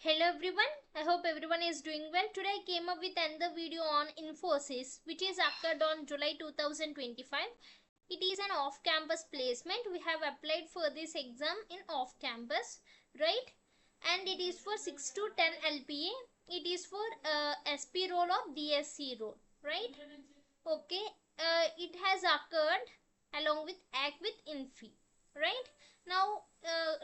Hello everyone, I hope everyone is doing well. Today I came up with another video on Infosys, which is occurred on July 2025. It is an off-campus placement. We have applied for this exam in off-campus, right? And it is for 6 to 10 LPA. It is for SP role or D.S.E role, right? Okay, it has occurred along with HackWithInfy, right? Now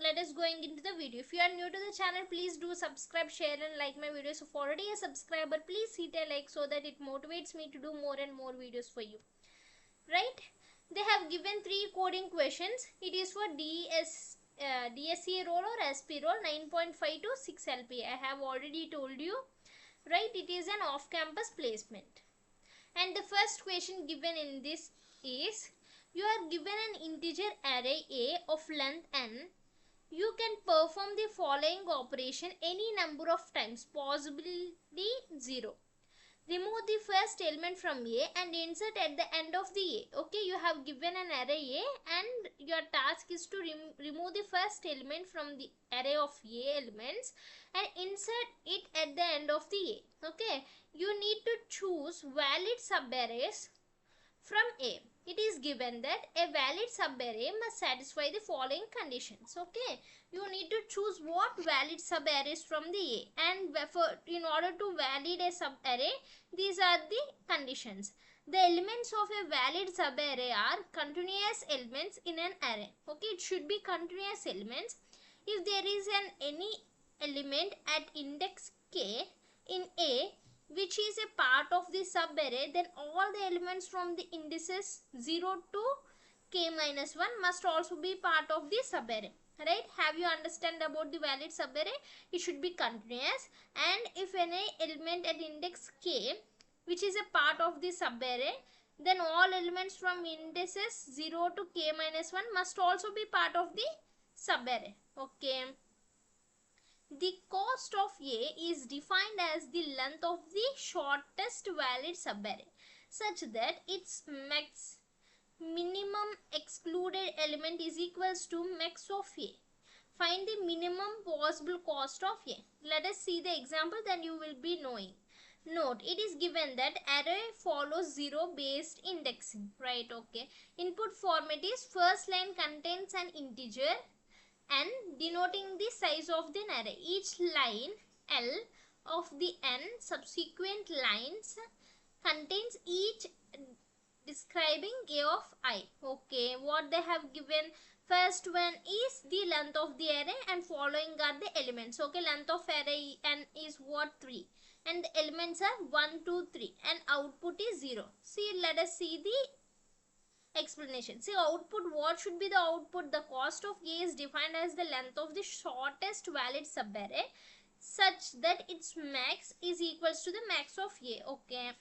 let us going into the video. If you are new to the channel, please do subscribe, share and like my videos. If already a subscriber, please hit a like so that it motivates me to do more and more videos for you, right? They have given 3 coding questions. It is for DSE role or SP role, 9.5 to 6 LPA. I have already told you, right? It is an off-campus placement. And the first question given in this is, you are given an integer array A of length n. You can perform the following operation any number of times, possibly 0. Remove the first element from A and insert at the end of the A. Okay, you have given an array A and your task is to remove the first element from the array of A elements and insert it at the end of the A. Okay, you need to choose valid subarrays from A. It is given that a valid subarray must satisfy the following conditions. Okay, you need to choose what valid subarrays from the A, and in order to validate a subarray, these are the conditions. The elements of a valid subarray are continuous elements in an array. Okay, it should be continuous elements. If there is any element at index k in A which is a part of the subarray, then all the elements from the indices 0 to k minus 1 must also be part of the subarray, right? Have you understand about the valid subarray? It should be continuous, and if any element at index k which is a part of the subarray, then all elements from indices 0 to k minus 1 must also be part of the subarray. Okay. The cost of A is defined as the length of the shortest valid subarray such that its minimum excluded element is equals to max of A. Find the minimum possible cost of A. Let us see the example, then you will be knowing. Note, it is given that array follows 0 based indexing, right? Okay. Input format is first line contains an integer n denoting the size of the array. Each line L of the n subsequent lines contains each describing A of I. Okay, what they have given, first one is the length of the array and following are the elements. Okay, length of array n is what, 3, and the elements are 1, 2, 3 and output is 0. See, let us see the explanation. See, output, what should be the output? The cost of A is defined as the length of the shortest valid subarray such that its max is equals to the max of A. Okay.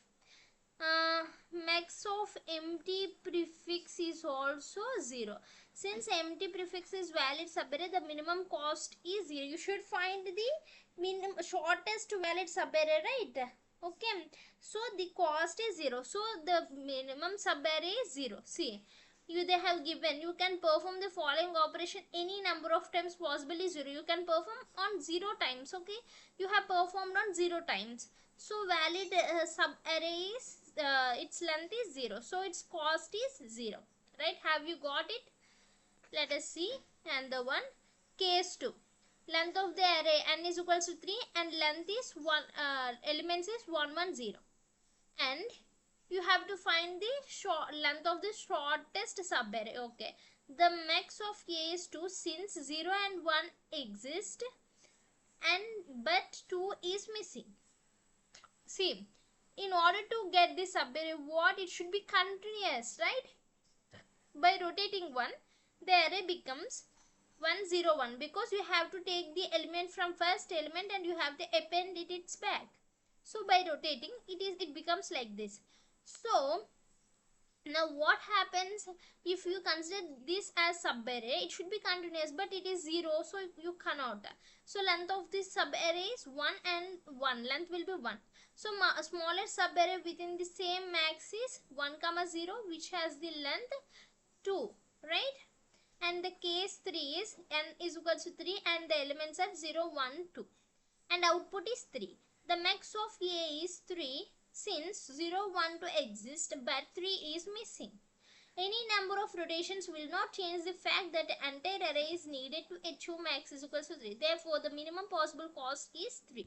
Max of empty prefix is also 0. Since empty prefix is valid subarray, the minimum cost is 0. You should find the shortest valid subarray, right? Okay, so the cost is 0, so the minimum subarray is 0. See, they have given you can perform the following operation any number of times, possibly 0. You can perform on 0 times. Okay, you have performed on 0 times, so valid subarray is its length is 0, so its cost is 0, right? Have you got it? Let us see. And the one, case 2, length of the array n is equals to 3 and length is 1, elements is 1, 1, 0, and you have to find the length of the shortest subarray. Okay, the max of A is 2 since 0 and 1 exist and but 2 is missing. See, in order to get this subarray, what it should be continuous, right? By rotating 1, the array becomes 1, 0, 1 because you have to take the element from first element and you have to append its back. So by rotating, it becomes like this. So now what happens if you consider this as subarray? It should be continuous, but it is 0, so you cannot. So length of this subarray is 1 and 1. Length will be 1. So smaller subarray within the same max is 1, 0, which has the length 2, right? And the case 3 is n is equals to 3 and the elements are 0, 1, 2. and output is 3. The max of A is 3 since 0, 1 to exist but 3 is missing. Any number of rotations will not change the fact that the entire array is needed to achieve max is equals to 3. Therefore, the minimum possible cost is 3.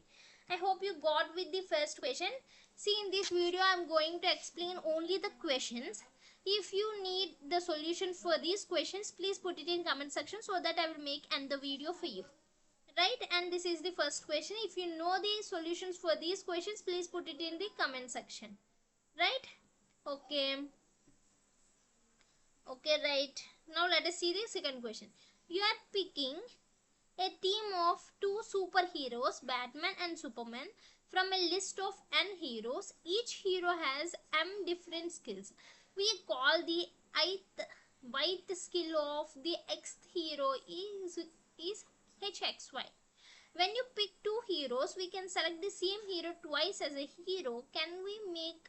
I hope you got with the first question. See, in this video I am going to explain only the questions. If you need the solution for these questions, please put it in comment section so that I will make another video for you. Right, and this is the first question. If you know the solutions for these questions, please put it in the comment section. Right? Okay, right. Now let us see the second question. You are picking a team of two superheroes, Batman and Superman, from a list of n heroes. Each hero has m different skills. We call the ith skill of the xth hero is HXY. When you pick two heroes, we can select the same hero twice as a hero. Can we make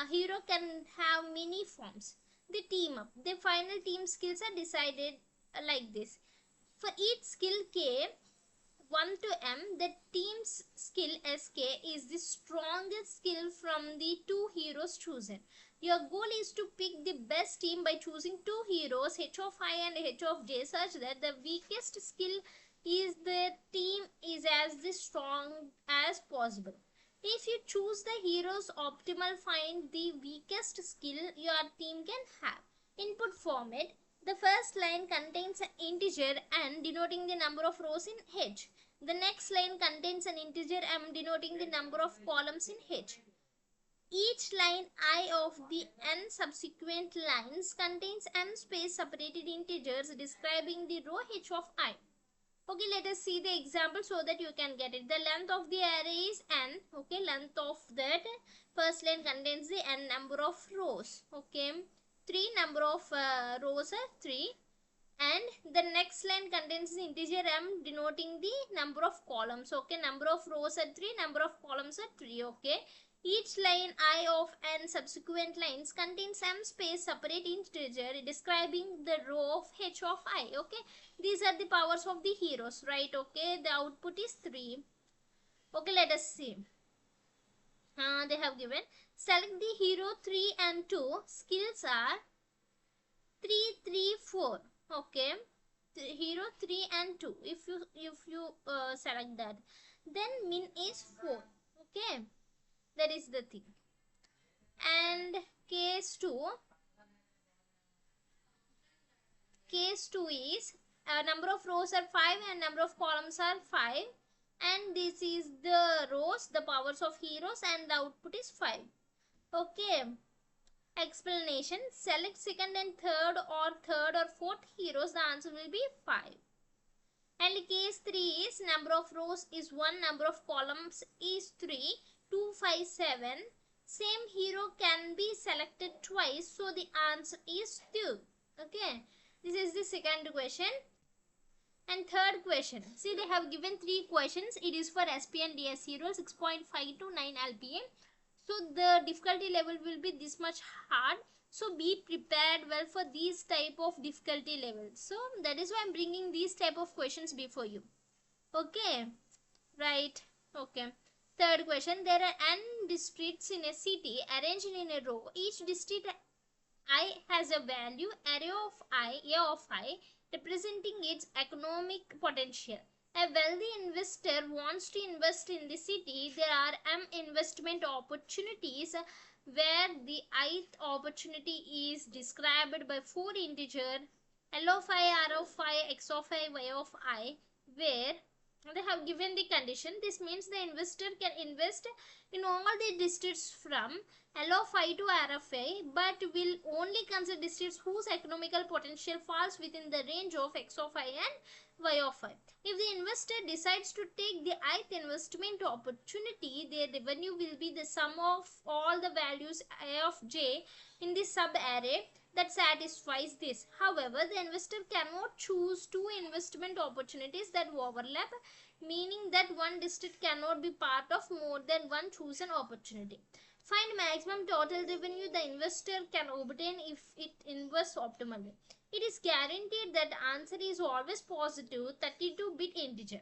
a hero can have many forms? The team up. The final team skills are decided like this. For each skill K, 1 to M, the team's skill SK is the strongest skill from the two heroes chosen. Your goal is to pick the best team by choosing two heroes, H of I and H of J, such that the weakest skill is the team is as the strong as possible. If you choose the heroes optimal, find the weakest skill your team can have. Input format. The first line contains an integer n denoting the number of rows in H. The next line contains an integer m denoting the number of columns in H. Each line I of the n subsequent lines contains m space separated integers describing the row H of I. Okay, let us see the example so that you can get it. The length of the array is n. Okay, length of that first line contains the n number of rows. Okay, 3 number of rows are 3. And the next line contains the integer m denoting the number of columns. Okay, number of rows are 3, number of columns are 3. Okay, each line I of n subsequent lines contains m space separate integer describing the row of H of I. Okay, these are the powers of the heroes, right? Okay, the output is 3. Okay, let us see. They have given select the hero 3 and 2. Skills are 3, 3, 4. Okay, hero 3 and 2. If you select that, then min is 4. Okay, that is the thing. And case 2 is number of rows are 5 and number of columns are 5, and this is the rows, the powers of heroes, and the output is 5. Okay, explanation. Select second and third or fourth heroes. The answer will be 5. And case 3 is number of rows is 1, number of columns is 3, 2, 5, 7. Same hero can be selected twice, so the answer is 2. Okay, this is the second question. And third question. See, they have given 3 questions. It is for SP&DS rule 6.5 to 9 LPA. So the difficulty level will be this much hard. So be prepared well for these type of difficulty levels. So that is why I am bringing these type of questions before you. Okay, right. Okay. Third question. There are n districts in a city arranged in a row. Each district I has a value array of I, A of I, representing its economic potential. A wealthy investor wants to invest in the city. There are m investment opportunities where the ith opportunity is described by 4 integer L of I, R of I, X of I, Y of I, where they have given the condition. This means the investor can invest in all the districts from L of I to R of I, but will only consider districts whose economical potential falls within the range of X of I and Y of I. If the investor decides to take the ith investment opportunity, their revenue will be the sum of all the values I of j in the sub-array that satisfies this. However, the investor cannot choose 2 investment opportunities that overlap, meaning that one district cannot be part of more than one chosen opportunity. Find maximum total revenue the investor can obtain if it invests optimally. It is guaranteed that the answer is always positive 32-bit integer.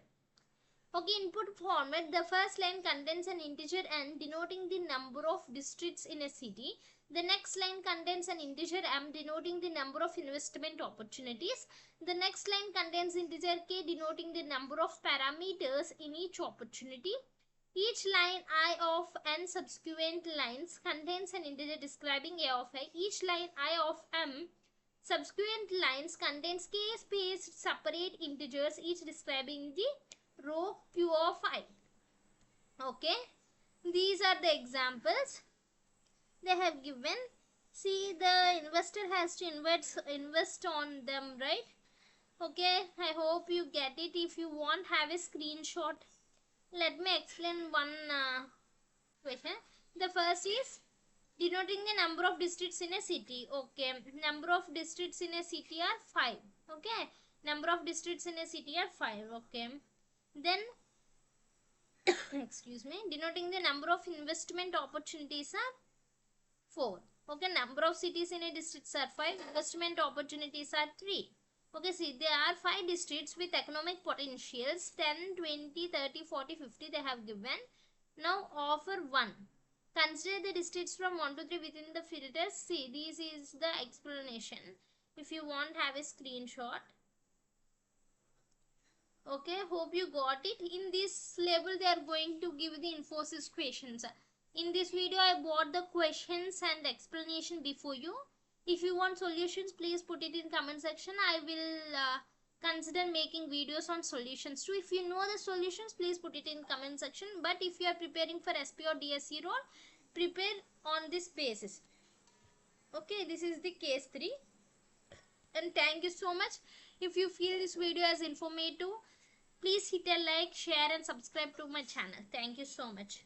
Okay, input format. The first line contains an integer n denoting the number of districts in a city. The next line contains an integer m denoting the number of investment opportunities. The next line contains integer k denoting the number of parameters in each opportunity. Each line I of n subsequent lines contains an integer describing a of I. Each line I of m subsequent lines contains k spaced separate integers, each describing the row q of I. Okay, these are the examples they have given. See, the investor has to invest on them, right? Okay, I hope you get it. If you want, have a screenshot. Let me explain one question. The first is denoting the number of districts in a city. Okay, number of districts in a city are 5. Okay, number of districts in a city are 5. Okay, then excuse me, denoting the number of investment opportunities are 4. Okay, number of cities in a district are 5, investment opportunities are 3. Okay, see, there are 5 districts with economic potentials 10, 20, 30, 40, 50 they have given. Now offer 1. Consider the districts from 1 to 3 within the filters. See, this is the explanation. If you want, have a screenshot. Okay, hope you got it. In this level, they are going to give the Infosys questions. In this video, I brought the questions and explanation before you. If you want solutions, please put it in comment section. I will consider making videos on solutions too. If you know the solutions, please put it in comment section. But if you are preparing for SP or DSE role, prepare on this basis. Okay, this is the case 3. And thank you so much. If you feel this video as informative, please hit a like, share and subscribe to my channel. Thank you so much.